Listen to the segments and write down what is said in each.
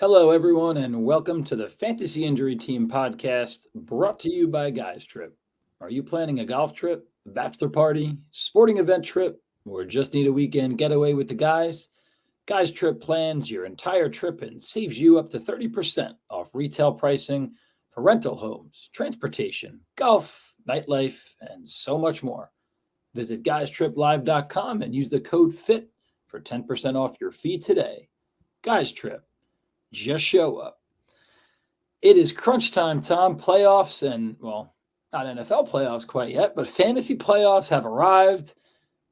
Hello, everyone, and welcome to the Fantasy Injury Team podcast brought to you by Guys Trip. Are you planning a golf trip, a bachelor party, sporting event trip, or just need a weekend getaway with the guys? Guys Trip plans your entire trip and saves you up to 30% off retail pricing for rental homes, transportation, golf, nightlife, and so much more. Visit guystriplive.com and use the code FIT for 10% off your fee today. Guys Trip. Just show up. It is crunch time, Tom. Playoffs and, well, not NFL playoffs quite yet, but fantasy playoffs have arrived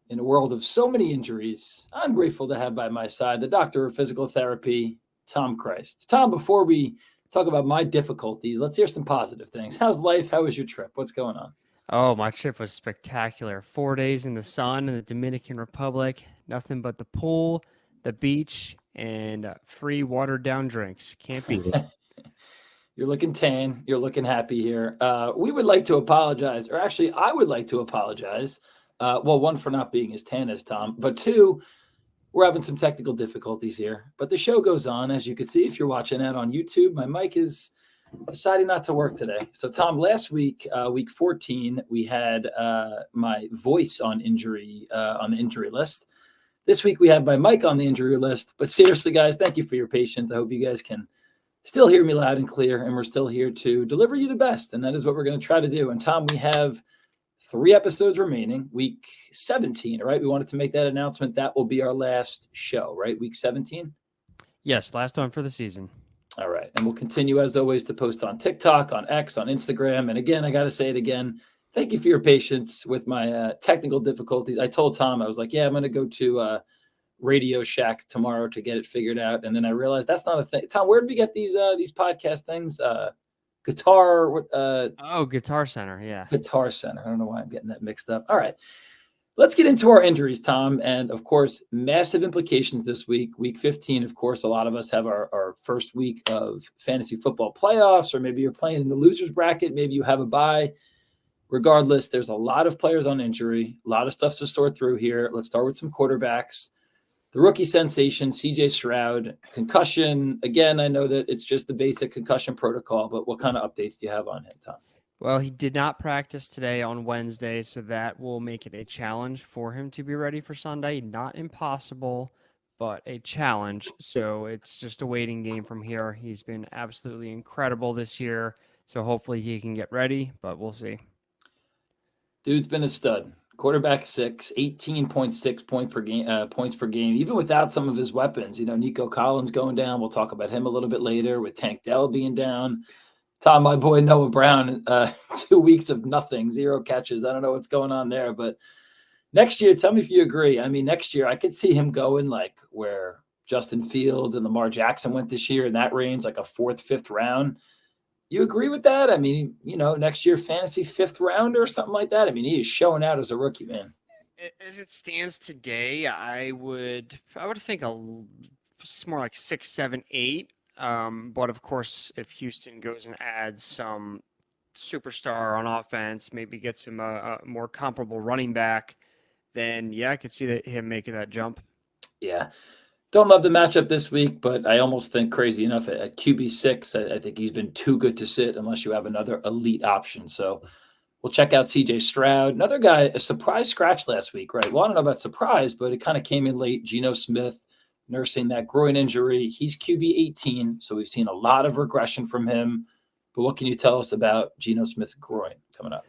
in a world of so many injuries. I'm grateful to have by my side the doctor of physical therapy, Tom Christ. Tom, before we talk about my difficulties, let's hear some positive things. How's life? How was your trip? What's going on? Oh, my trip was spectacular. 4 days in the sun in the Dominican Republic. Nothing but the pool, the beach, and free watered down drinks. Can't beat it. You're looking tan. You're looking happy here. We would like to apologize, or actually, I would like to apologize. One, for not being as tan as Tom, but two, we're having some technical difficulties here. But the show goes on. As you can see, if you're watching that on YouTube, my mic is deciding not to work today. So, Tom, last week, week 14, we had my voice on injury on the injury list. This week, we have my mic on the injury list. But seriously, guys, thank you for your patience. I hope you guys can still hear me loud and clear, and we're still here to deliver you the best, and that is what we're going to try to do. And, Tom, we have 3 episodes remaining, week 17, all right? We wanted to make that announcement. That will be our last show, right? Week 17? Yes, last one for the season. All right. And we'll continue, as always, to post on TikTok, on X, on Instagram. And again, I got to say it again. Thank you for your patience with my technical difficulties. I told Tom, I was like, yeah, I'm going to go to Radio Shack tomorrow to get it figured out. And then I realized that's not a thing. Tom, where did we get these podcast things? Guitar. Guitar Center. Yeah. Guitar Center. I don't know why I'm getting that mixed up. All right. Let's get into our injuries, Tom. And of course, massive implications this week. Week 15, of course, a lot of us have our first week of fantasy football playoffs, or maybe you're playing in the losers bracket. Maybe you have a bye. Regardless, there's a lot of players on injury, a lot of stuff to sort through here. Let's start with some quarterbacks. The rookie sensation, CJ Stroud, concussion. Again, I know that it's just the basic concussion protocol, but what kind of updates do you have on him, Tom? Well, he did not practice today on Wednesday, so that will make it a challenge for him to be ready for Sunday. Not impossible, but a challenge. So it's just a waiting game from here. He's been absolutely incredible this year, so hopefully he can get ready, but we'll see. Dude's been a stud. Quarterback 6, 18.6 points per game, even without some of his weapons. You know, Nico Collins going down. We'll talk about him a little bit later with Tank Dell being down. Tom, my boy Noah Brown, 2 weeks of nothing, 0 catches. I don't know what's going on there, but next year, tell me if you agree. I mean, next year I could see him going like where Justin Fields and Lamar Jackson went this year in that range, like a 4th, 5th round. You agree with that? I mean, you know, next year fantasy 5th rounder or something like that. I mean, he is showing out as a rookie, man. As it stands today, I would think it's more like 6, 7, 8. But of course, if Houston goes and adds some superstar on offense, maybe gets him a more comparable running back, then yeah, I could see him making that jump. Yeah. Don't love the matchup this week, but I almost think, crazy enough, at QB6, I think he's been too good to sit unless you have another elite option. So we'll check out CJ Stroud. Another guy, a surprise scratch last week, right? Well, I don't know about surprise, but it kind of came in late. Geno Smith nursing that groin injury. He's QB 18, so we've seen a lot of regression from him. But what can you tell us about Geno Smith's groin coming up?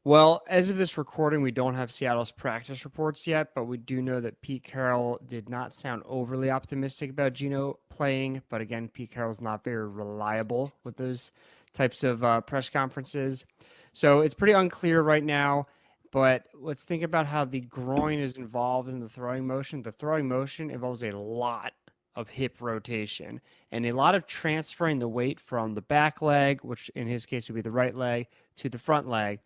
Well, as of this recording, we don't have Seattle's practice reports yet, but we do know that Pete Carroll did not sound overly optimistic about Geno playing. But again, Pete Carroll's not very reliable with those types of press conferences. So it's pretty unclear right now. But let's think about how the groin is involved in the throwing motion. The throwing motion involves a lot of hip rotation and a lot of transferring the weight from the back leg, which in his case would be the right leg, to the front leg.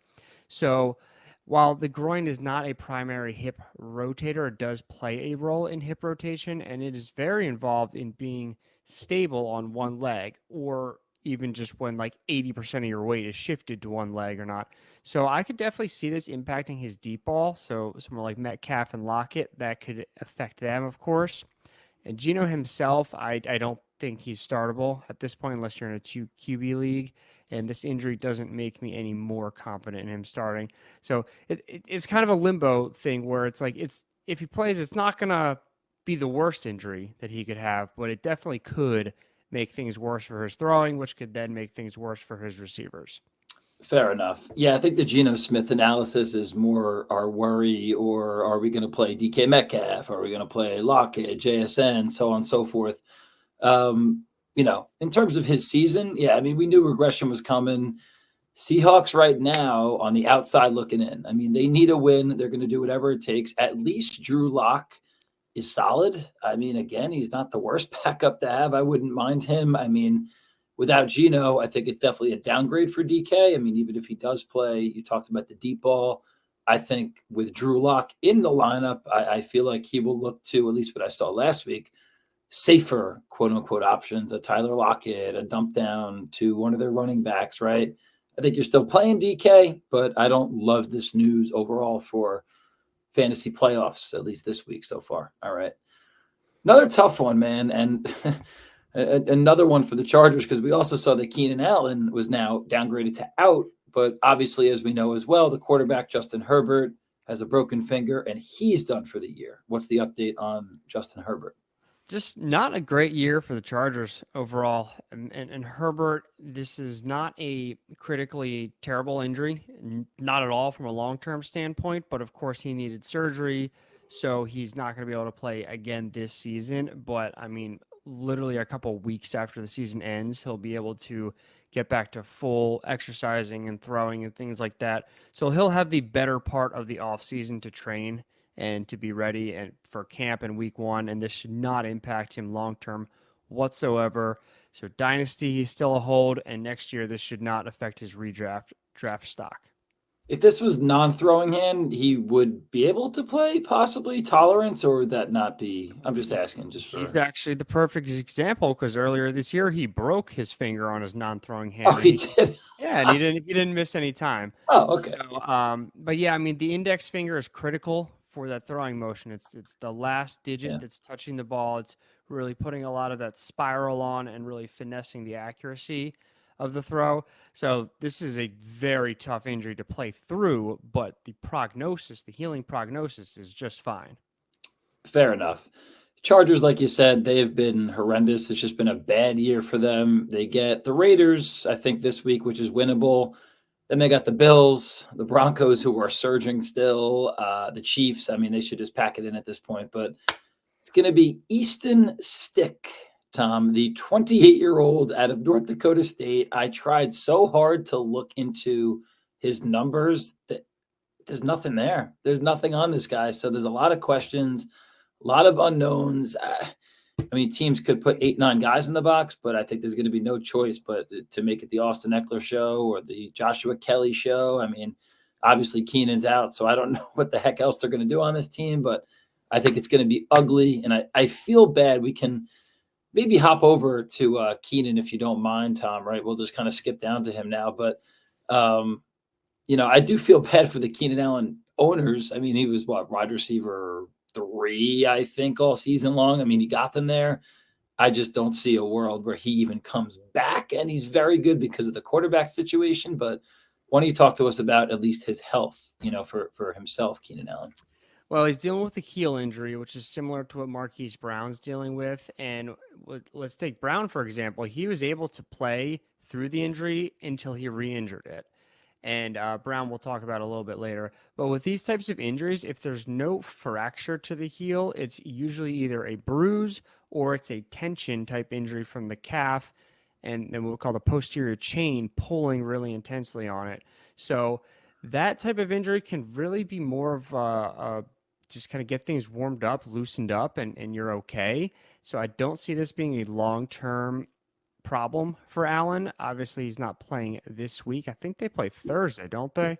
So while the groin is not a primary hip rotator, it does play a role in hip rotation, and it is very involved in being stable on one leg, or even just when like 80% of your weight is shifted to one leg or not. So I could definitely see this impacting his deep ball. So someone like Metcalf and Lockett, that could affect them, of course. And Geno himself, I don't think he's startable at this point unless you're in a 2 QB league, and this injury doesn't make me any more confident in him starting. So it's kind of a limbo thing where it's like if he plays, it's not gonna be the worst injury that he could have, but it definitely could make things worse for his throwing, which could then make things worse for his receivers. Fair enough. Yeah, I think the Geno Smith analysis is more our worry, or are we going to play DK Metcalf? Are we going to play Lockett, JSN, so on and so forth? In terms of his season, yeah, I mean, we knew regression was coming. Seahawks right now on the outside looking in. I mean, they need a win. They're going to do whatever it takes. At least Drew Lock is solid. I mean, again, he's not the worst backup to have. I wouldn't mind him. I mean, without Geno, I think it's definitely a downgrade for DK. I mean, even if he does play, you talked about the deep ball. I think with Drew Lock in the lineup, I feel like he will look to, at least what I saw last week, safer, quote unquote, options, a Tyler Lockett, a dump down to one of their running backs, right? I think you're still playing DK, but I don't love this news overall for fantasy playoffs, at least this week so far. All right. Another tough one, man. And another one for the Chargers, because we also saw that Keenan Allen was now downgraded to out. But obviously, as we know as well, the quarterback, Justin Herbert, has a broken finger, and he's done for the year. What's the update on Justin Herbert? Just not a great year for the Chargers overall. And Herbert, this is not a critically terrible injury, not at all from a long-term standpoint, but of course he needed surgery, so he's not going to be able to play again this season. But I mean, literally a couple weeks after the season ends, he'll be able to get back to full exercising and throwing and things like that. So he'll have the better part of the offseason to train and to be ready and for camp in week 1, and this should not impact him long term whatsoever. So dynasty, he's still a hold, and next year this should not affect his draft stock. If this was non-throwing hand, he would be able to play possibly tolerance, or would that not be? I'm just asking. He's actually the perfect example because earlier this year he broke his finger on his non-throwing hand. Oh, he did. Yeah, and he didn't miss any time. Oh, okay. So, but yeah, I mean the index finger is critical for that throwing motion. It's the last digit that's touching the ball. It's really putting a lot of that spiral on and really finessing the accuracy of the throw. So this is a very tough injury to play through, but the prognosis, the healing prognosis is just fine. Fair enough. Chargers, like you said, they have been horrendous. It's just been a bad year for them. They get the Raiders, I think, this week, which is winnable. Then they got the Bills, the Broncos, who are surging still, the Chiefs. I mean, they should just pack it in at this point. But it's going to be Easton Stick, Tom, the 28-year-old out of North Dakota State. I tried so hard to look into his numbers that there's nothing there. There's nothing on this guy. So there's a lot of questions, a lot of unknowns. I mean, teams could put 8-9 guys in the box, but I think there's going to be no choice but to make it the Austin Eckler show or the Joshua Kelly show. I mean, obviously Keenan's out, so I don't know what the heck else they're going to do on this team, but I think it's going to be ugly, and I feel bad. We can maybe hop over to Keenan if you don't mind, Tom, right? We'll just kind of skip down to him now, but, I do feel bad for the Keenan Allen owners. I mean, he was, wide receiver 3, I think, all season long. I mean, he got them there. I just don't see a world where he even comes back, and he's very good because of the quarterback situation. But why don't you talk to us about at least his health, for himself, Keenan Allen? Well, he's dealing with a heel injury, which is similar to what Marquise Brown's dealing with. And let's take Brown, for example. He was able to play through the injury until he re-injured it. And Brown we'll talk about a little bit later. But with these types of injuries, if there's no fracture to the heel, it's usually either a bruise or it's a tension type injury from the calf, and then we'll call the posterior chain pulling really intensely on it. So that type of injury can really be more of just kind of get things warmed up, loosened up, and you're okay. So I don't see this being a long-term problem for Allen. Obviously, he's not playing this week. I think they play Thursday, don't they?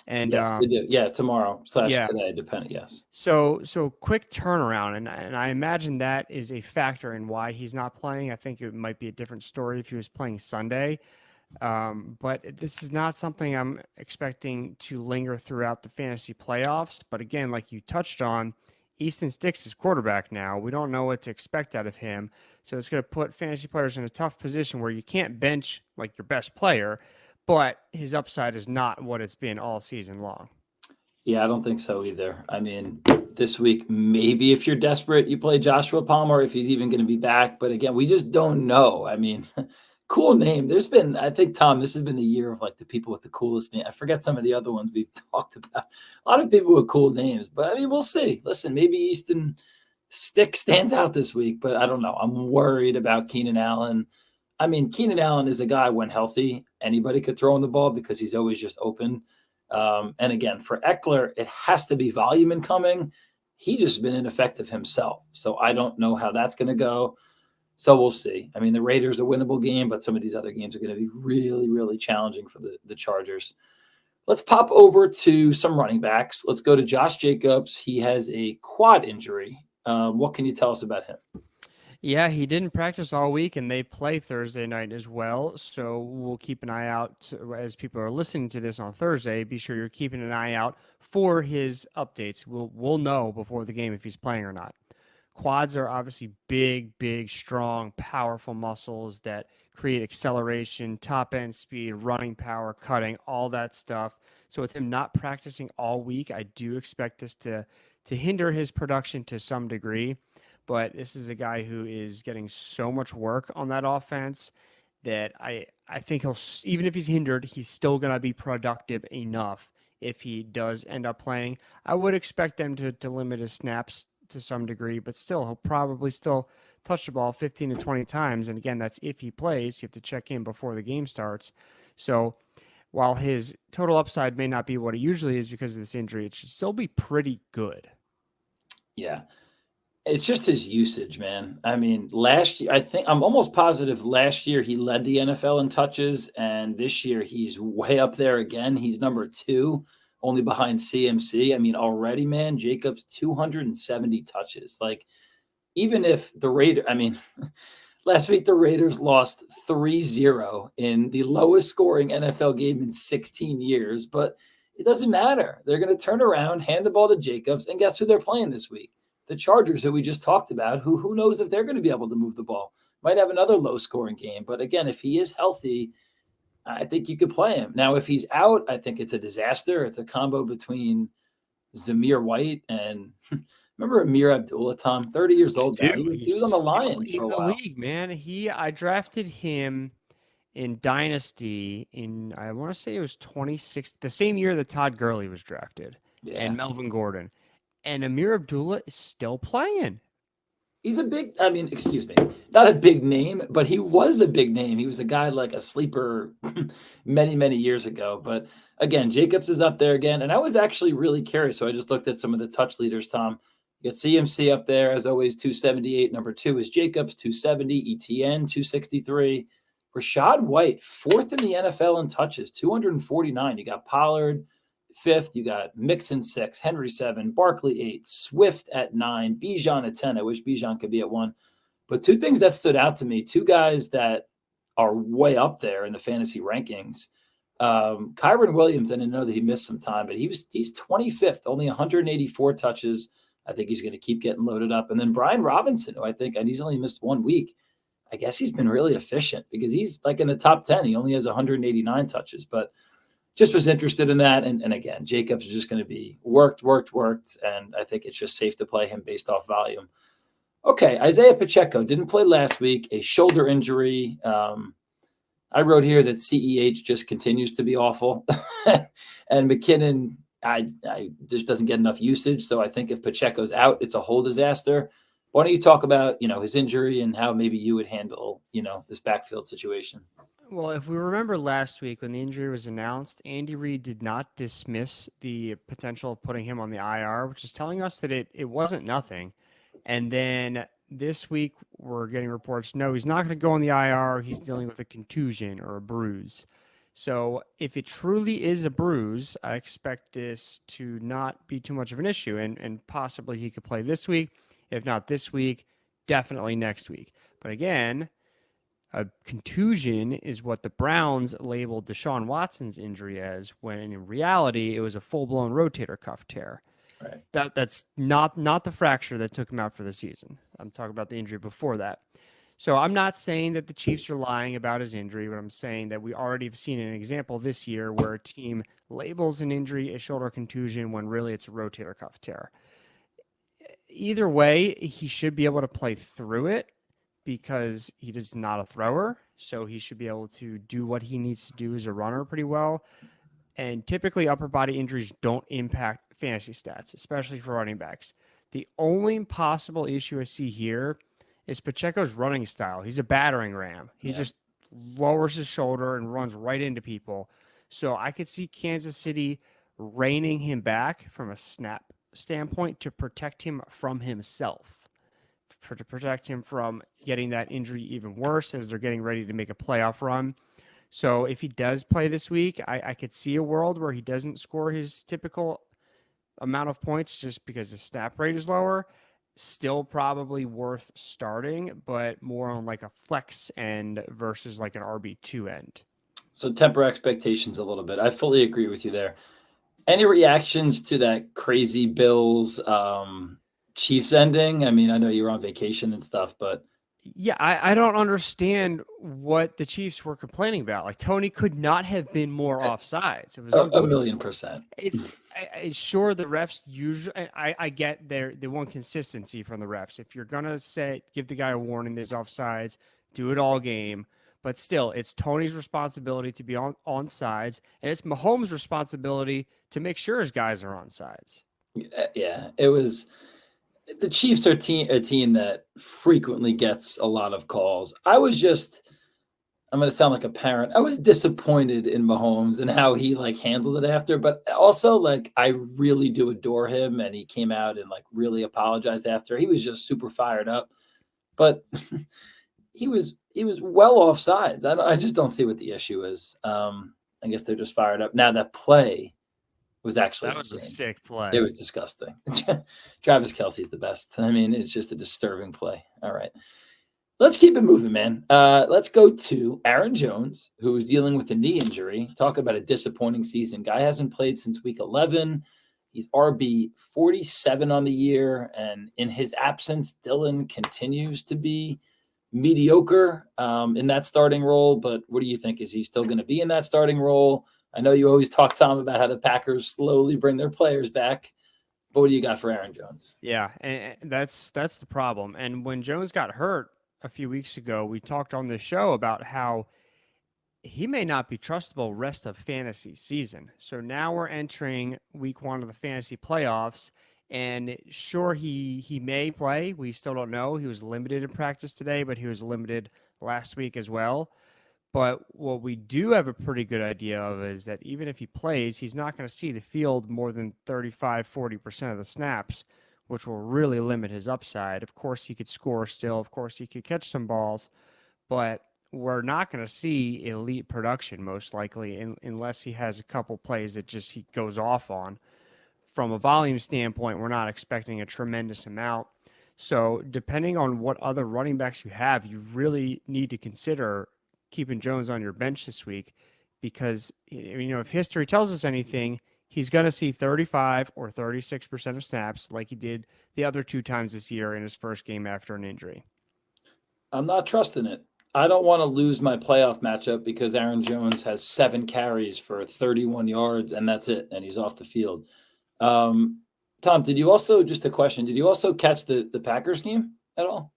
And yes, they do. Yeah, tomorrow / today, depending. Yes. So quick turnaround, and I imagine that is a factor in why he's not playing. I think it might be a different story if he was playing Sunday. But this is not something I'm expecting to linger throughout the fantasy playoffs. But again, like you touched on, Easton Stick's is quarterback now. We don't know what to expect out of him. So it's going to put fantasy players in a tough position where you can't bench like your best player, but his upside is not what it's been all season long. Yeah, I don't think so either. I mean, this week, maybe if you're desperate, you play Joshua Palmer if he's even going to be back. But again, we just don't know. I mean, cool name. There's been, I think, Tom, this has been the year of like the people with the coolest name. I forget some of the other ones we've talked about. A lot of people with cool names, but I mean, we'll see. Listen, maybe Easton Stick stands out this week, but I don't know. I'm worried about Keenan Allen. I mean, Keenan Allen is a guy when healthy, anybody could throw him the ball because he's always just open. And again, for Eckler, it has to be volume incoming. He just been ineffective himself. So I don't know how that's going to go. So we'll see. I mean, the Raiders are a winnable game, but some of these other games are going to be really, really challenging for the Chargers. Let's pop over to some running backs. Let's go to Josh Jacobs. He has a quad injury. What can you tell us about him? Yeah, he didn't practice all week, and they play Thursday night as well. So we'll keep an eye out as people are listening to this on Thursday. Be sure you're keeping an eye out for his updates. We'll know before the game if he's playing or not. Quads are obviously big, strong, powerful muscles that create acceleration, top end speed, running power, cutting, all that stuff. So with him not practicing all week, I do expect this to hinder his production to some degree. But this is a guy who is getting so much work on that offense that I think he'll, even if he's hindered, he's still going to be productive enough if he does end up playing. I would expect them to limit his snaps to some degree, but still, he'll probably still touch the ball 15 to 20 times. And again, that's if he plays. You have to check in before the game starts. So while his total upside may not be what it usually is because of this injury, it should still be pretty good. Yeah. It's just his usage, man. I mean, last year, I'm almost positive last year he led the NFL in touches, and this year he's way up there again. He's number 2, only behind CMC. I mean, already, man, Jacobs 270 touches. Like, even if the Raiders, I mean, last week the Raiders lost 3-0 in the lowest scoring NFL game in 16 years, but it doesn't matter. They're going to turn around, hand the ball to Jacobs, and guess who they're playing this week? The Chargers that we just talked about, who knows if they're going to be able to move the ball. Might have another low-scoring game. But again, if he is healthy, I think you could play him. Now, if he's out, I think it's a disaster. It's a combo between Zamir White and remember Amir Abdullah, Tom, 30 years old now. He was on the Lions for a while. League, man. I drafted him in Dynasty in, I want to say it was 26, the same year that Todd Gurley was drafted, and Melvin Gordon. And Amir Abdullah is still playing. He's excuse me, not a big name, but he was a big name. He was a guy like a sleeper many, many years ago. But again, Jacobs is up there again. And I was actually really curious. So I just looked at some of the touch leaders, Tom. You got CMC up there, as always, 278. Number 2 is Jacobs, 270. ETN, 263. Rachaad White, 4th in the NFL in touches, 249. You got Pollard 5th, you got Mixon 6, Henry 7, Barkley 8, Swift at 9, Bijan at 10. I wish Bijan could be at 1. But 2 things that stood out to me, 2 guys that are way up there in the fantasy rankings. Kyren Williams, I didn't know that he missed some time, but he's 25th, only 184 touches. I think he's going to keep getting loaded up. And then Brian Robinson, who and he's only missed 1 week. I guess he's been really efficient because he's like in the top 10. He only has 189 touches, but just was interested in that. And again, Jacobs is just going to be worked. And I think it's just safe to play him based off volume. Okay, Isiah Pacheco didn't play last week, a shoulder injury. I wrote here that CEH just continues to be awful. And McKinnon, I just doesn't get enough usage. So I think if Pacheco's out, it's a whole disaster. Why don't you talk about, his injury and how maybe you would handle, this backfield situation? Well, if we remember last week when the injury was announced, Andy Reid did not dismiss the potential of putting him on the IR, which is telling us that it wasn't nothing. And then this week we're getting reports, no, he's not going to go on the IR. He's dealing with a contusion or a bruise. So if it truly is a bruise, I expect this to not be too much of an issue. And possibly he could play this week. If not this week, definitely next week. But again, a contusion is what the Browns labeled Deshaun Watson's injury as, when in reality it was a full-blown rotator cuff tear. Right. That's not the fracture that took him out for the season. I'm talking about the injury before that. So I'm not saying that the Chiefs are lying about his injury, but I'm saying that we already have seen an example this year where a team labels an injury a shoulder contusion when really it's a rotator cuff tear. Either way, he should be able to play through it because he is not a thrower. So he should be able to do what he needs to do as a runner pretty well. And typically upper body injuries don't impact fantasy stats, especially for running backs. The only possible issue I see here is Pacheco's running style. He's a battering ram. He just lowers his shoulder and runs right into people. So I could see Kansas City reining him back from a snap standpoint to protect him from himself, to protect him from getting that injury even worse as they're getting ready to make a playoff run. So if he does play this week, I could see a world where he doesn't score his typical amount of points just because the snap rate is lower. Still probably worth starting, but more on like a flex end versus like an RB2 end. So temper expectations a little bit. I fully agree with you there. Any reactions to that crazy Bills Chiefs ending? I mean, I know you were on vacation and stuff, but yeah, I don't understand what the Chiefs were complaining about. Like Tony could not have been more offsides. It was a million %. It's sure the refs usually. I get they want consistency from the refs. If you're gonna give the guy a warning, there's offsides, do it all game. But still, it's Tony's responsibility to be on sides, and it's Mahomes' responsibility to make sure his guys are on sides. Yeah, it was. The Chiefs are a team that frequently gets a lot of calls. I'm going to sound like a parent. I was disappointed in Mahomes and how he handled it after, but also I really do adore him. And he came out and really apologized after. He was just super fired up, but he was well off sides. I just don't see what the issue is. I guess they're just fired up. Now that play was actually insane. A sick play. It was disgusting. Travis Kelce's the best. I mean, it's just a disturbing play. All right. Let's keep it moving, man. Let's go to Aaron Jones, who is dealing with a knee injury. Talk about a disappointing season. Guy hasn't played since week 11. He's RB 47 on the year. And in his absence, Dylan continues to be mediocre in that starting role. But what do you think? Is he still going to be in that starting role? I know you always talk, Tom, about how the Packers slowly bring their players back. But what do you got for Aaron Jones? Yeah, and that's the problem. And when Jones got hurt a few weeks ago, we talked on the show about how he may not be trustable rest of fantasy season. So now we're entering week 1 of the fantasy playoffs. And sure, he may play. We still don't know. He was limited in practice today, but he was limited last week as well. But what we do have a pretty good idea of is that even if he plays, he's not going to see the field more than 35-40% of the snaps, which will really limit his upside. Of course, he could score still. Of course, he could catch some balls. But we're not going to see elite production, most likely, unless he has a couple plays that just he goes off on. From a volume standpoint, we're not expecting a tremendous amount. So depending on what other running backs you have, you really need to consider keeping Jones on your bench this week because, if history tells us anything, he's going to see 35 or 36% of snaps like he did the other 2 times this year in his first game after an injury. I'm not trusting it. I don't want to lose my playoff matchup because Aaron Jones has 7 carries for 31 yards and that's it. And he's off the field. Tom, did you also catch the Packers game at all?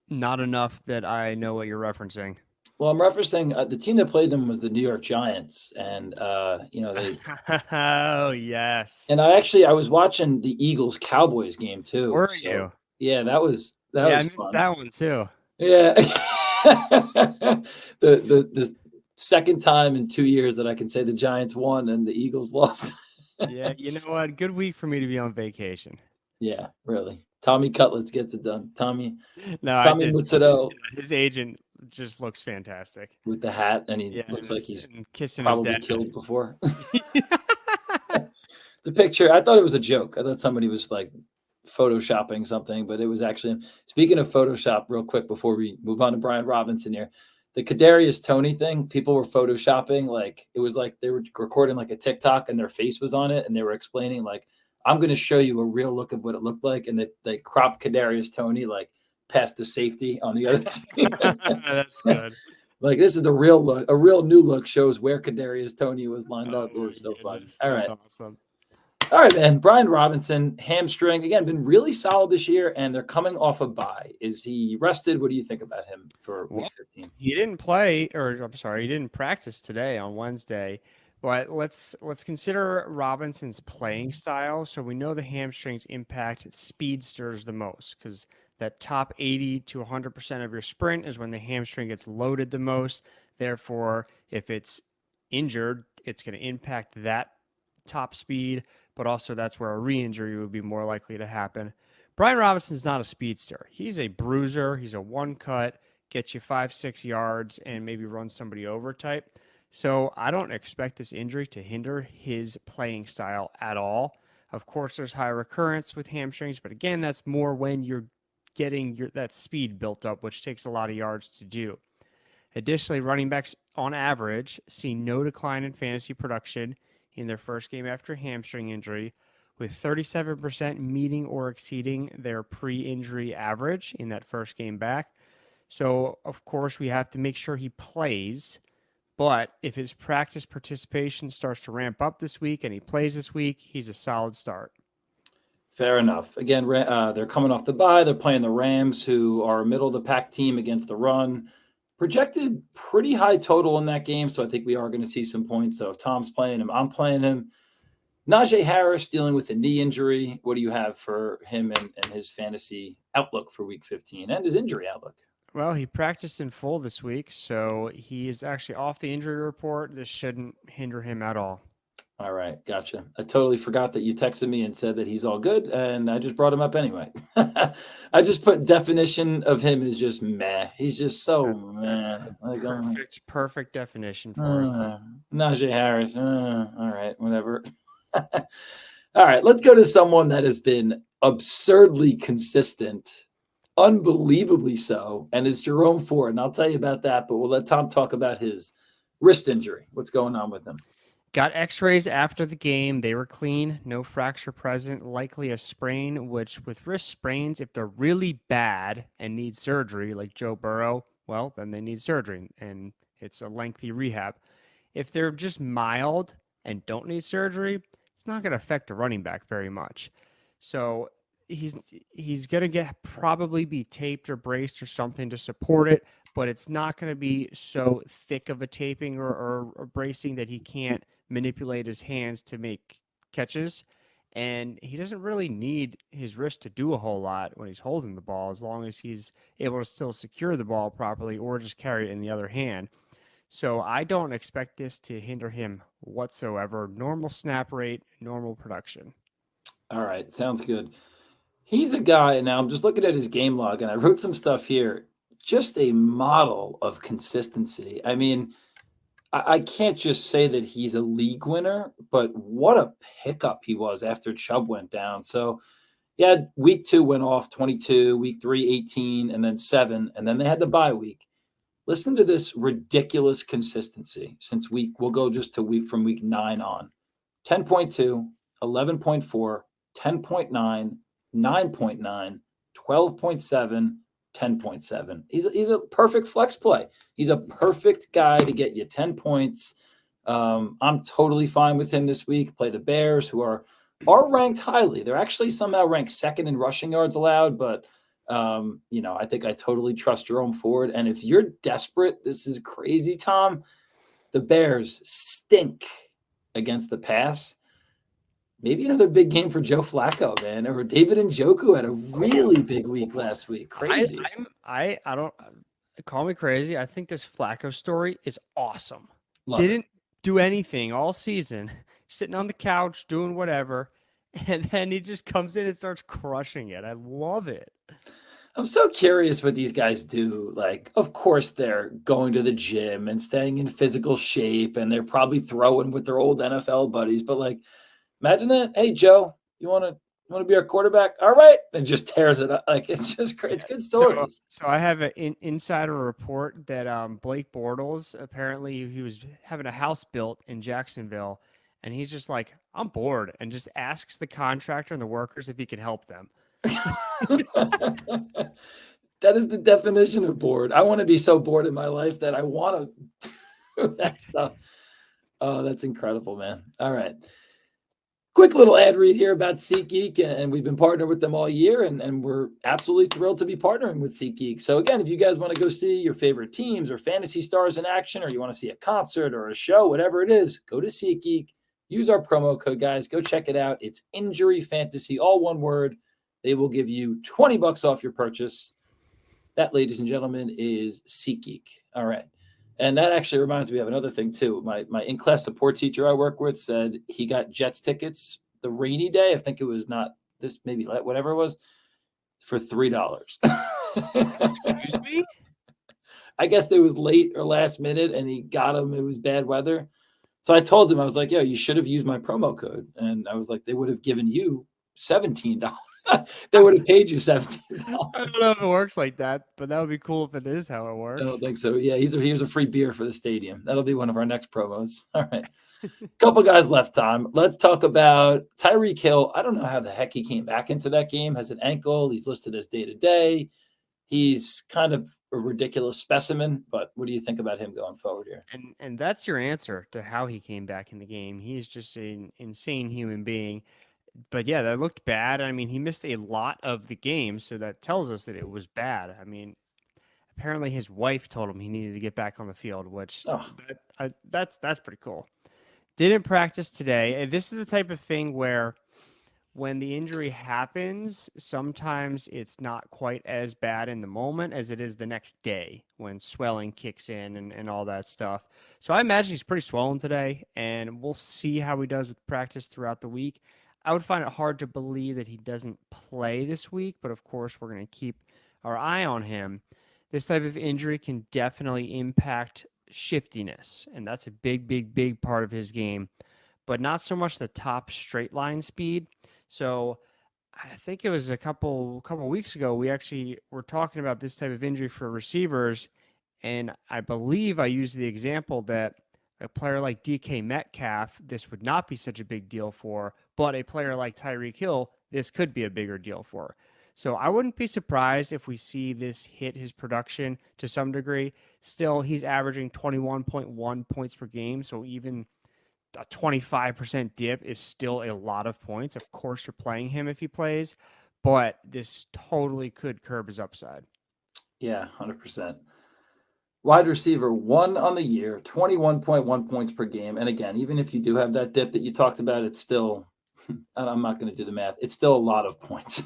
Not enough that I know what you're referencing. Well, I'm referencing the team that played them was the New York Giants, and they. Oh yes. And I was watching the Eagles Cowboys game too. Were you? Yeah, that was I missed fun. that one too. Yeah. the second time in 2 years that I can say the Giants won and the Eagles lost. Yeah, you know what? Good week for me to be on vacation. Yeah, really. Tommy Cutlets gets it done. Tommy Mutsado. His agent just looks fantastic. With the hat, and he looks like he's probably killed before. The picture, I thought it was a joke. I thought somebody was photoshopping something, but it was actually, speaking of Photoshop real quick before we move on to Brian Robinson here, the Kadarius Toney thing, people were photoshopping. Like, it was like they were recording like a TikTok and their face was on it. And they were explaining like, I'm going to show you a real look of what it looked like. And they cropped Kadarius Toney like past the safety on the other team. That's good. Like, this is the real look. A real new look shows where Kadarius Toney was lined up. It was so funny. All right. That's awesome. All right, man. Brian Robinson, hamstring. Again, been really solid this year, and they're coming off a bye. Is he rested? What do you think about him for week 15? He didn't play, or I'm sorry, he didn't practice today on Wednesday. But let's consider Robinson's playing style. So we know the hamstrings impact speedsters the most because that top 80 to 100% of your sprint is when the hamstring gets loaded the most. Therefore, if it's injured, it's going to impact that top speed, but also that's where a re-injury would be more likely to happen. Brian Robinson's not a speedster. He's a bruiser. He's a one-cut, get you 5-6 yards, and maybe run somebody over type. So I don't expect this injury to hinder his playing style at all. Of course, there's high recurrence with hamstrings, but again, that's more when you're getting that speed built up, which takes a lot of yards to do. Additionally, running backs on average see no decline in fantasy production in their first game after hamstring injury, with 37% meeting or exceeding their pre-injury average in that first game back. So, of course, we have to make sure he plays. But if his practice participation starts to ramp up this week and he plays this week, he's a solid start. Fair enough. Again, they're coming off the bye. They're playing the Rams, who are a middle-of-the-pack team against the run. Projected pretty high total in that game, so I think we are going to see some points. So if Tom's playing him, I'm playing him. Najee Harris dealing with a knee injury. What do you have for him and his fantasy outlook for Week 15 and his injury outlook? Well, he practiced in full this week, so he is actually off the injury report. This shouldn't hinder him at all. All right, gotcha. I totally forgot that you texted me and said that he's all good, and I just brought him up anyway. I just put definition of him as just meh. He's just so meh. Like, perfect definition for him. Najee Harris. All right, whatever. All right, let's go to someone that has been absurdly consistent, unbelievably so, and it's Jerome Ford. And I'll tell you about that, but we'll let Tom talk about his wrist injury. What's going on with him? Got x-rays after the game. They were clean. No fracture present. Likely a sprain, which with wrist sprains, if they're really bad and need surgery, like Joe Burrow, well, then they need surgery, and it's a lengthy rehab. If they're just mild and don't need surgery, it's not going to affect a running back very much. So he's going to probably be taped or braced or something to support it, but it's not going to be so thick of a taping or bracing that he can't manipulate his hands to make catches. And he doesn't really need his wrist to do a whole lot when he's holding the ball, as long as he's able to still secure the ball properly or just carry it in the other hand. So I don't expect this to hinder him whatsoever. Normal snap rate, normal production. All right, sounds good. He's a guy, now I'm just looking at his game log, and I wrote some stuff here. Just a model of consistency. I mean, I can't just say that he's a league winner, but what a pickup he was after Chubb went down. So, yeah, week 2 went off 22, week 3, 18, and then 7, and then they had the bye week. Listen to this ridiculous consistency since we'll go just to from week 9 on. 10.2, 11.4, 10.9, 9.9, 12.7, 10.7. He's a perfect flex play. He's a perfect guy to get you 10 points. I'm totally fine with him this week. Play the Bears, who are ranked highly. They're actually somehow ranked second in rushing yards allowed, but I think I totally trust Jerome Ford. And if you're desperate, this is crazy, Tom. The Bears stink against the pass. Maybe another big game for Joe Flacco, man. Or David Njoku had a really big week last week. Crazy. I don't call me crazy. I think this Flacco story is awesome. Didn't do anything all season, sitting on the couch doing whatever, and then he just comes in and starts crushing it. I love it. I'm so curious what these guys do. Like, of course, they're going to the gym and staying in physical shape, and they're probably throwing with their old NFL buddies. But, like, imagine that. Hey, Joe, you want to want to be our quarterback? All right. And just tears it up. Like, it's just great. It's good stories. So I have an insider report that Blake Bortles, apparently he was having a house built in Jacksonville, and he's just like, I'm bored, and just asks the contractor and the workers if he can help them. That is the definition of bored. I want to be so bored in my life that I want to do that stuff. Oh, that's incredible, man. All right. Quick little ad read here about SeatGeek, and we've been partnered with them all year, and we're absolutely thrilled to be partnering with SeatGeek. So again, if you guys want to go see your favorite teams or fantasy stars in action, or you want to see a concert or a show, whatever it is, go to SeatGeek. Use our promo code, guys. Go check it out. It's Injury Fantasy, all one word. They will give you $20 off your purchase. That, ladies and gentlemen, is SeatGeek. All right. And that actually reminds me of another thing, too. My in-class support teacher I work with said he got Jets tickets the rainy day. I think it was not this, maybe whatever it was, for $3. Excuse me? I guess it was late or last minute, and he got them. It was bad weather. So I told him, I was like, yo, you should have used my promo code. And I was like, they would have given you $17. They would have paid you $17. I don't know if it works like that, but that would be cool if it is how it works. I don't think so. Yeah, here's a free beer for the stadium. That'll be one of our next promos. All right. Couple guys left, Tom. Let's talk about Tyreek Hill. I don't know how the heck he came back into that game. Has an ankle. He's listed as day-to-day. He's kind of a ridiculous specimen, but what do you think about him going forward here? And that's your answer to how he came back in the game. He's just an insane human being. But yeah, that looked bad. I mean, he missed a lot of the game, so that tells us that it was bad. I mean, apparently his wife told him he needed to get back on the field, which that's pretty cool. Didn't practice today. And this is the type of thing where when the injury happens, sometimes it's not quite as bad in the moment as it is the next day when swelling kicks in and all that stuff. So I imagine he's pretty swollen today, and we'll see how he does with practice throughout the week. I would find it hard to believe that he doesn't play this week, but of course we're going to keep our eye on him. This type of injury can definitely impact shiftiness, and that's a big part of his game, but not so much the top straight line speed. So I think it was a couple weeks ago, we actually were talking about this type of injury for receivers, and I believe I used the example that a player like DK Metcalf, this would not be such a big deal for, but a player like Tyreek Hill, this could be a bigger deal for. So I wouldn't be surprised if we see this hit his production to some degree. Still, he's averaging 21.1 points per game, so even a 25% dip is still a lot of points. Of course, you're playing him if he plays, but this totally could curb his upside. Yeah, 100%. Wide receiver 1 on the year, 21.1 points per game. And again, even if you do have that dip that you talked about, it's still, I'm not going to do the math, it's still a lot of points.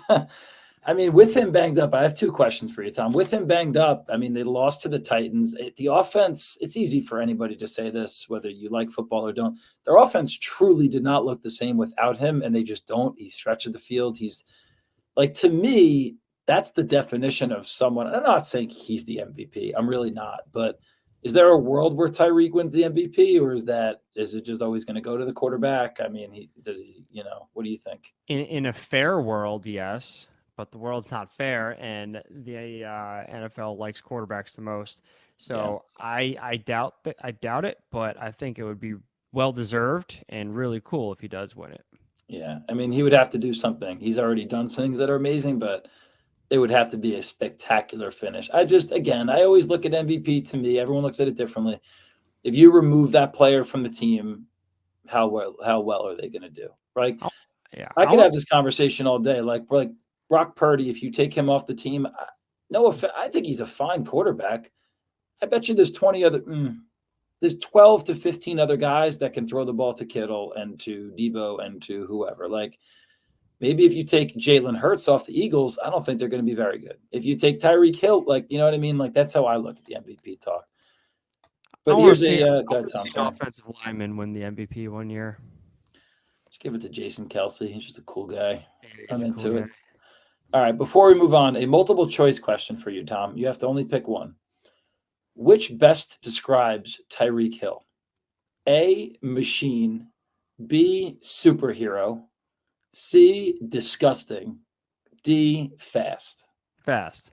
I mean, with him banged up, I have 2 questions for you, Tom. With him banged up, I mean, they lost to the Titans. The offense, it's easy for anybody to say this, whether you like football or don't. Their offense truly did not look the same without him, and they just don't. He stretched the field. He's, like, to me, that's the definition of someone. I'm not saying he's the MVP. I'm really not. But is there a world where Tyreek wins the MVP, or is it just always going to go to the quarterback? I mean, what do you think? In a fair world, yes. But the world's not fair, and the NFL likes quarterbacks the most. So yeah. I doubt it, but I think it would be well deserved and really cool if he does win it. Yeah, I mean, he would have to do something. He's already done things that are amazing, but it would have to be a spectacular finish. I always look at MVP. To me, everyone looks at it differently. If you remove that player from the team, how well are they going to do? Right? I could have this conversation all day. Like Brock Purdy, if you take him off the team, I think he's a fine quarterback. I bet you there's 12 to 15 other guys that can throw the ball to Kittle and to Debo and to whoever. Like, maybe if you take Jalen Hurts off the Eagles, I don't think they're going to be very good. If you take Tyreek Hill, like, you know what I mean? Like, that's how I look at the MVP talk. But here's offensive lineman win the MVP one year. Just give it to Jason Kelce. He's just a cool guy. I'm into it. All right, before we move on, a multiple choice question for you, Tom. You have to only pick one. Which best describes Tyreek Hill? A, machine. B, superhero. C, disgusting. D, fast. Fast.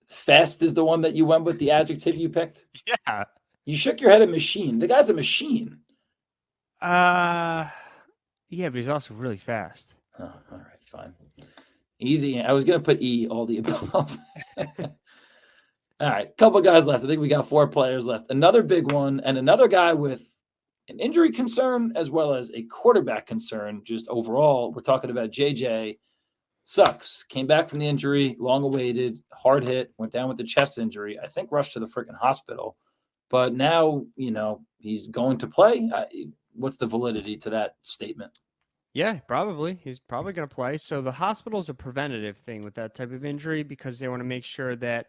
Fast is the one that you went with, the adjective you picked? Yeah. You shook your head at machine. The guy's a machine. Yeah, but he's also really fast. Oh, all right, fine. Easy. I was going to put E, all the above. All right, couple guys left. I think we got 4 players left. Another big one, and another guy with an injury concern as well as a quarterback concern. Just overall, we're talking about JJ. Sucks. Came back from the injury, long awaited, hard hit, went down with the chest injury. I think rushed to the freaking hospital. But now, he's going to play. What's the validity to that statement? Yeah, probably. He's probably going to play. So the hospital's a preventative thing with that type of injury because they want to make sure that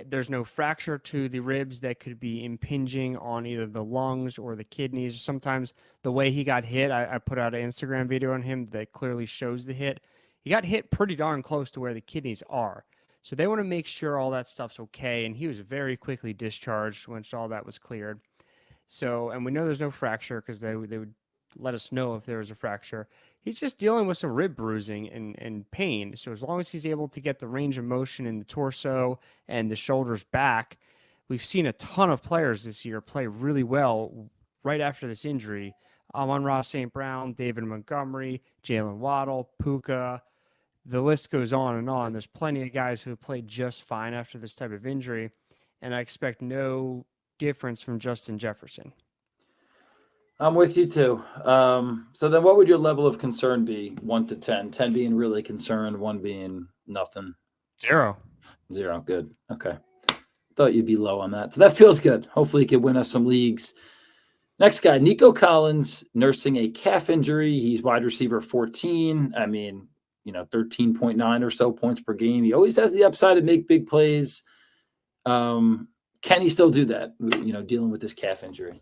there's no fracture to the ribs that could be impinging on either the lungs or the kidneys. Sometimes the way he got hit, I put out an Instagram video on him that clearly shows the hit. He got hit pretty darn close to where the kidneys are. So they want to make sure all that stuff's okay. And he was very quickly discharged once all that was cleared. So, and we know there's no fracture because they would let us know if there was a fracture. He's just dealing with some rib bruising and pain. So as long as he's able to get the range of motion in the torso and the shoulders back, we've seen a ton of players this year play really well right after this injury. Amon-Ra St. Brown, David Montgomery, Jalen Waddle, Puka. The list goes on and on. There's plenty of guys who have played just fine after this type of injury, and I expect no difference from Justin Jefferson. I'm with you too. So then what would your level of concern be, 1 to 10? 10 being really concerned, 1 being nothing. 0. 0, good. Okay. Thought you'd be low on that. So that feels good. Hopefully he could win us some leagues. Next guy, Nico Collins, nursing a calf injury. He's wide receiver 14. 13.9 or so points per game. He always has the upside to make big plays. Can he still do that, dealing with this calf injury?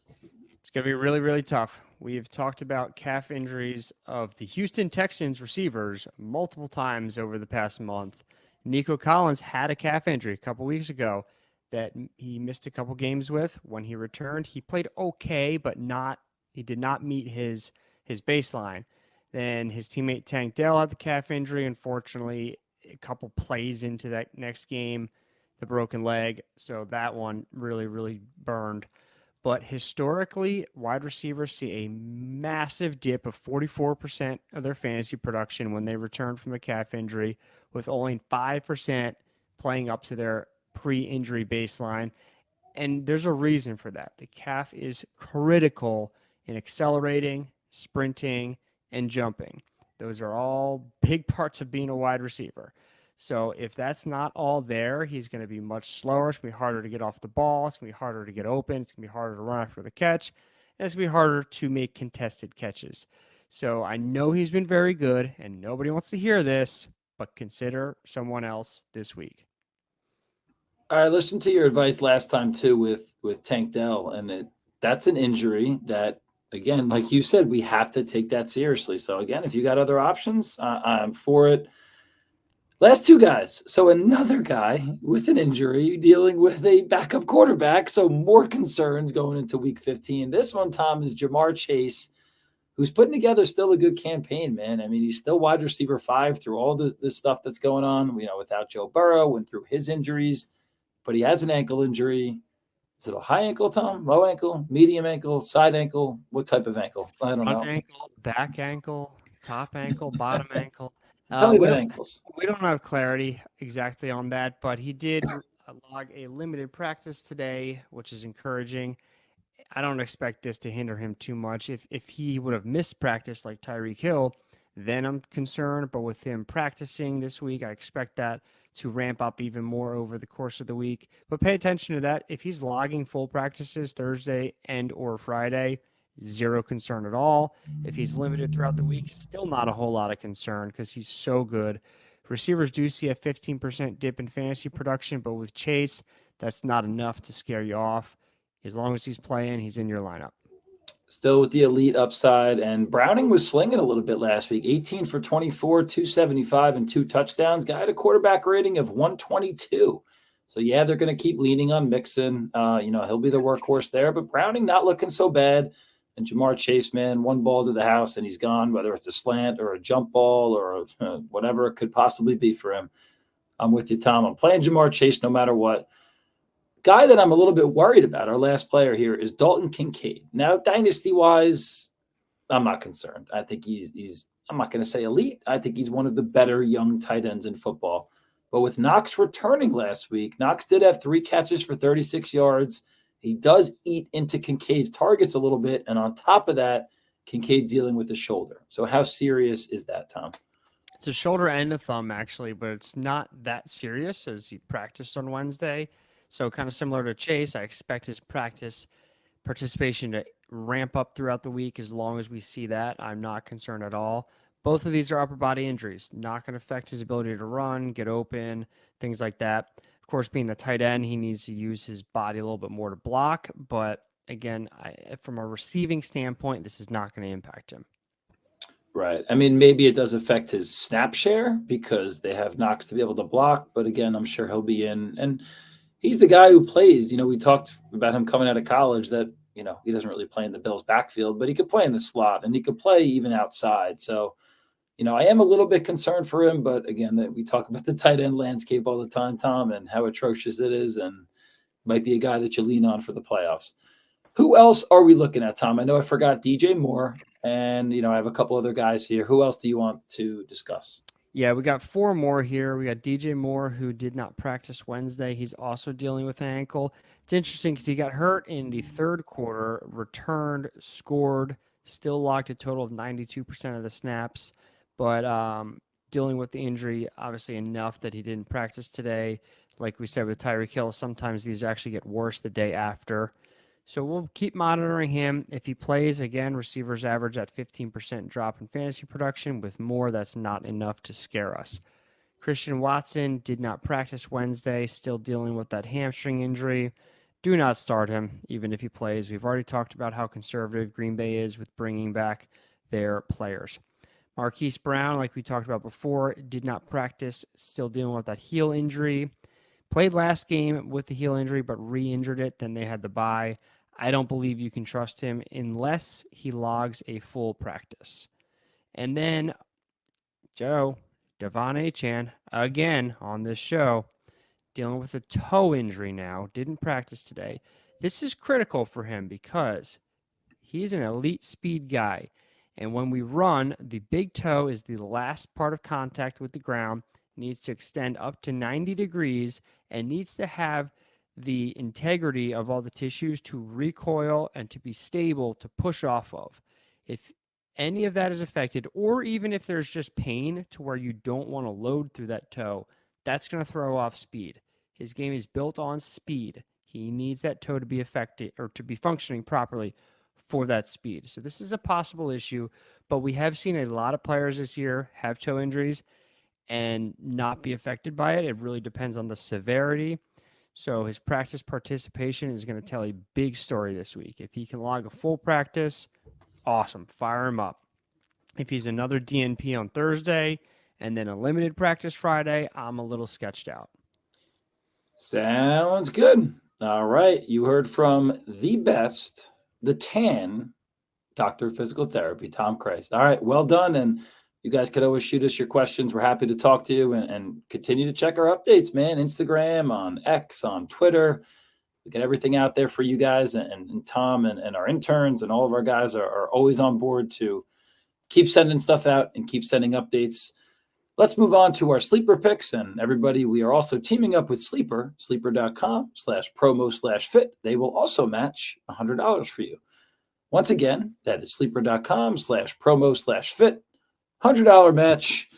It's going to be really, really tough. We have talked about calf injuries of the Houston Texans receivers multiple times over the past month. Nico Collins had a calf injury a couple weeks ago that he missed a couple games with. When he returned, he played okay, but he did not meet his baseline. Then his teammate Tank Dell had the calf injury. Unfortunately, a couple plays into that next game, the broken leg. So that one really, really burned. But historically, wide receivers see a massive dip of 44% of their fantasy production when they return from a calf injury, with only 5% playing up to their pre-injury baseline. And there's a reason for that. The calf is critical in accelerating, sprinting, and jumping. Those are all big parts of being a wide receiver. So if that's not all there, he's going to be much slower. It's going to be harder to get off the ball. It's going to be harder to get open. It's going to be harder to run after the catch. And it's going to be harder to make contested catches. So I know he's been very good, and nobody wants to hear this, but consider someone else this week. I listened to your advice last time, too, with Tank Dell, and that's an injury that, again, like you said, we have to take that seriously. So, again, if you got other options, I'm for it. Last 2 guys. So another guy with an injury dealing with a backup quarterback. So more concerns going into week 15. This one, Tom, is Jamar Chase, who's putting together still a good campaign, man. I mean, he's still wide receiver 5 through all this stuff that's going on. Without Joe Burrow, went through his injuries, but he has an ankle injury. Is it a high ankle, Tom? Low ankle? Medium ankle? Side ankle? What type of ankle? I don't know. Front ankle, back ankle, top ankle, bottom ankle. Tell me about ankles. We don't have clarity exactly on that, but he did log a limited practice today, which is encouraging. I don't expect this to hinder him too much. If he would have missed practice like Tyreek Hill, then I'm concerned. But with him practicing this week, I expect that to ramp up even more over the course of the week. But pay attention to that. If he's logging full practices Thursday and or Friday, 0 concern at all. If he's limited throughout the week, still not a whole lot of concern because he's so good. Receivers do see a 15% dip in fantasy production, but with Chase, that's not enough to scare you off. As long as he's playing, he's in your lineup. Still with the elite upside, and Browning was slinging a little bit last week. 18 for 24, 275, and 2 touchdowns. Guy had a quarterback rating of 122. So, yeah, they're going to keep leaning on Mixon. He'll be the workhorse there, but Browning not looking so bad. And Jamar Chase, man, one ball to the house and he's gone, whether it's a slant or a jump ball or whatever it could possibly be for him. I'm with you, Tom. I'm playing Jamar Chase no matter what. Guy that I'm a little bit worried about, our last player here, is Dalton Kincaid. Now, dynasty-wise, I'm not concerned. I think he's I'm not going to say elite. I think he's one of the better young tight ends in football. But with Knox returning last week, Knox did have 3 catches for 36 yards. He does eat into Kincaid's targets a little bit. And on top of that, Kincaid's dealing with the shoulder. So how serious is that, Tom? It's a shoulder and a thumb, actually, but it's not that serious as he practiced on Wednesday. So kind of similar to Chase, I expect his practice participation to ramp up throughout the week as long as we see that. I'm not concerned at all. Both of these are upper body injuries, not going to affect his ability to run, get open, things like that. Of course, being a tight end, he needs to use his body a little bit more to block. But again, from a receiving standpoint, this is not going to impact him. Right. I mean, maybe it does affect his snap share because they have Knox to be able to block. But again, I'm sure he'll be in. And he's the guy who plays. We talked about him coming out of college that, he doesn't really play in the Bills' backfield, but he could play in the slot and he could play even outside. So, I am a little bit concerned for him. But again, that we talk about the tight end landscape all the time, Tom, and how atrocious it is. And might be a guy that you lean on for the playoffs. Who else are we looking at, Tom? I know I forgot DJ Moore. And, I have a couple other guys here. Who else do you want to discuss? Yeah, we got 4 more here. We got DJ Moore, who did not practice Wednesday. He's also dealing with an ankle. It's interesting because he got hurt in the third quarter, returned, scored, still logged a total of 92% of the snaps, but dealing with the injury, obviously enough that he didn't practice today. Like we said with Tyreek Hill, sometimes these actually get worse the day after. So we'll keep monitoring him. If he plays, again, receivers average at 15% drop in fantasy production. With Moore, that's not enough to scare us. Christian Watson did not practice Wednesday, still dealing with that hamstring injury. Do not start him, even if he plays. We've already talked about how conservative Green Bay is with bringing back their players. Marquise Brown, like we talked about before, did not practice, still dealing with that heel injury. Played last game with the heel injury, but re-injured it. Then they had the bye. I don't believe you can trust him unless he logs a full practice. And then, Devon Achane, again on this show, dealing with a toe injury now, didn't practice today. This is critical for him because he's an elite speed guy. And when we run, the big toe is the last part of contact with the ground, needs to extend up to 90 degrees, and needs to have the integrity of all the tissues to recoil and to be stable to push off of. If any of that is affected, or even if there's just pain to where you don't want to load through that toe, that's going to throw off speed. His game is built on speed. He needs that toe to be affected or to be functioning properly for that speed. So this is a possible issue, but we have seen a lot of players this year have toe injuries and not be affected by it. It really depends on the severity. So his practice participation is going to tell a big story this week. If he can log a full practice, awesome. Fire him up. If he's another DNP on Thursday and then a limited practice Friday, I'm a little sketched out. Sounds good. All right. You heard from the best, the tan, Doctor of Physical Therapy, Tom Christ. All right. Well done. And you guys could always shoot us your questions. We're happy to talk to you and continue to check our updates, man. Instagram, on X, on Twitter. We get everything out there for you guys. And Tom and our interns and all of our guys are always on board to keep sending stuff out and keep sending updates. Let's move on to our sleeper picks. And everybody, we are also teaming up with Sleeper, sleeper.com/promo/fit. They will also match $100 for you. Once again, that is sleeper.com/promo/fit. $100 match.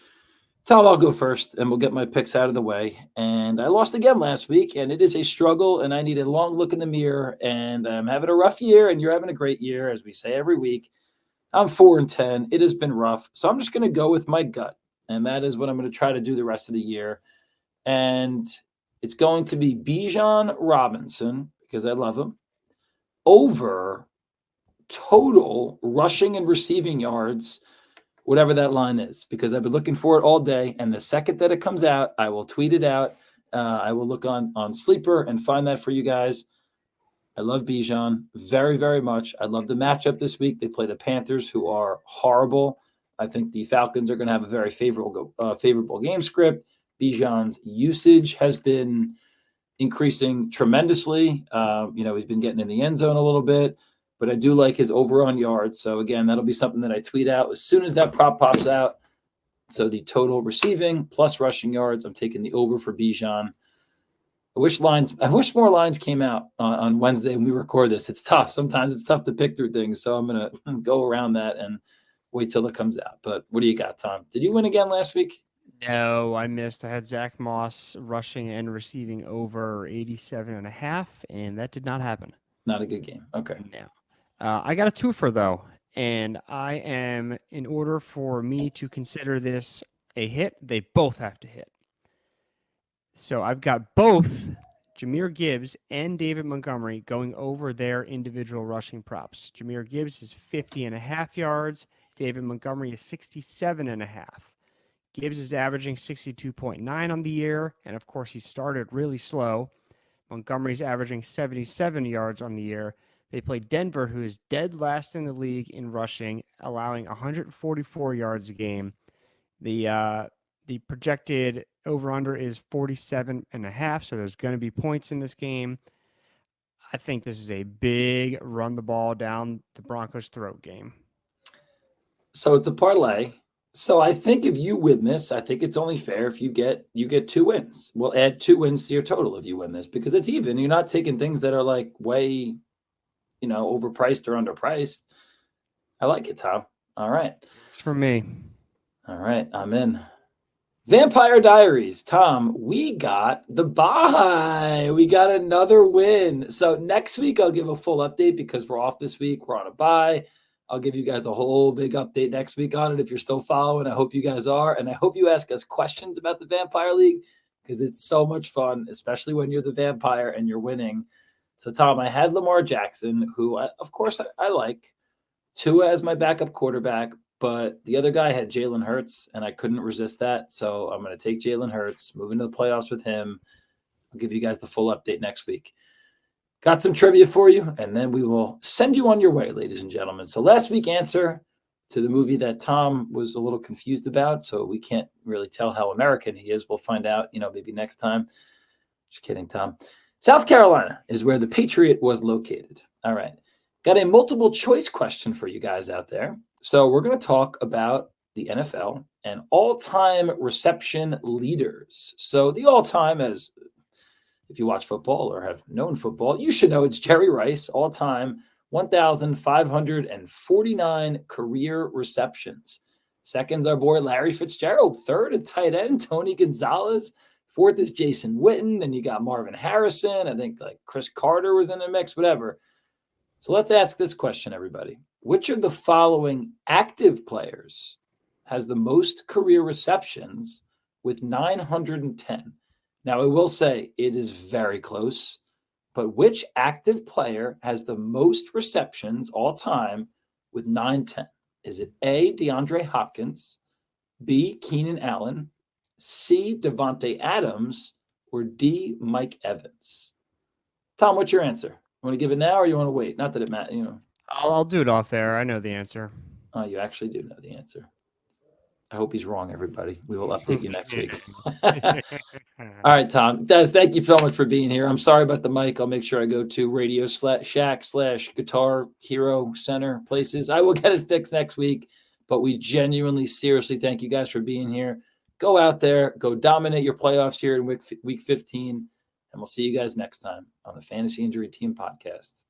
Tom, I'll go first, and we'll get my picks out of the way. And I lost again last week, and it is a struggle, and I need a long look in the mirror, and I'm having a rough year, and you're having a great year, as we say every week. I'm 4-10. It has been rough, so I'm just going to go with my gut, and that is what I'm going to try to do the rest of the year. And it's going to be Bijan Robinson, because I love him, over total rushing and receiving yards, whatever that line is, because I've been looking for it all day. And the second that it comes out, I will tweet it out. I will look on Sleeper and find that for you guys. I love Bijan very, very much. I love the matchup this week. They play the Panthers, who are horrible. I think the Falcons are going to have a very favorable game script. Bijan's usage has been increasing tremendously. He's been getting in the end zone a little bit, but I do like his over on yards. So again, that'll be something that I tweet out as soon as that prop pops out. So the total receiving plus rushing yards, I'm taking the over for Bijan. I wish more lines came out on Wednesday when we record this. It's tough. Sometimes it's tough to pick through things. So I'm going to go around that and wait till it comes out. But what do you got, Tom? Did you win again last week? No, I missed. I had Zach Moss rushing and receiving over 87.5, and that did not happen. Not a good game. Okay. No. I got a twofer, though, and in order for me to consider this a hit, they both have to hit. So I've got both Jahmyr Gibbs and David Montgomery going over their individual rushing props. Jahmyr Gibbs is 50.5 yards. David Montgomery is 67.5. Gibbs is averaging 62.9 on the year, and of course he started really slow. Montgomery's averaging 77 yards on the year. They play Denver, who is dead last in the league in rushing, allowing 144 yards a game. The projected over-under is 47.5, so there's going to be points in this game. I think this is a big run the ball down the Broncos' throat game. So it's a parlay. So I think if you win this, I think it's only fair if you get 2 wins. We'll add 2 wins to your total if you win this because it's even. You're not taking things that are like way, overpriced or underpriced. I like it, Tom. All right. It's for me. All right, I'm in. Vampire Diaries. Tom, we got the bye. We got another win. So next week I'll give a full update because we're off this week. We're on a bye. I'll give you guys a whole big update next week on it if you're still following. I hope you guys are. And I hope you ask us questions about the Vampire League because it's so much fun, especially when you're the vampire and you're winning. So, Tom, I had Lamar Jackson, who, of course, I like. Tua as my backup quarterback, but the other guy had Jalen Hurts, and I couldn't resist that. So I'm going to take Jalen Hurts, move into the playoffs with him. I'll give you guys the full update next week. Got some trivia for you, and then we will send you on your way, ladies and gentlemen. So last week, answer to the movie that Tom was a little confused about, so we can't really tell how American he is. We'll find out, maybe next time. Just kidding, Tom. South Carolina is where the Patriot was located. All right. Got a multiple choice question for you guys out there. So we're going to talk about the NFL and all-time reception leaders. So the all-time, as if you watch football or have known football, you should know it's Jerry Rice, all-time, 1,549 career receptions. Second's our boy Larry Fitzgerald. Third, a tight end, Tony Gonzalez. Fourth is Jason Witten. Then you got Marvin Harrison. I think like Chris Carter was in the mix, whatever. So let's ask this question, everybody. Which of the following active players has the most career receptions with 910? Now, I will say it is very close, but which active player has the most receptions all time with 910? Is it A, DeAndre Hopkins, B, Keenan Allen, C, Devontae Adams, or D, Mike Evans? Tom, what's your answer? You want to give it now or you want to wait? Not that it matters, I'll do it off air. I know the answer. Oh, you actually do know the answer. I hope he's wrong, everybody. We will update you next week. All right, Tom. Des, thank you so much for being here. I'm sorry about the mic. I'll make sure I go to Radio Shack / Guitar Hero Center places. I will get it fixed next week, but we genuinely, seriously thank you guys for being here. Go out there, go dominate your playoffs here in week 15, and we'll see you guys next time on the Fantasy Injury Team Podcast.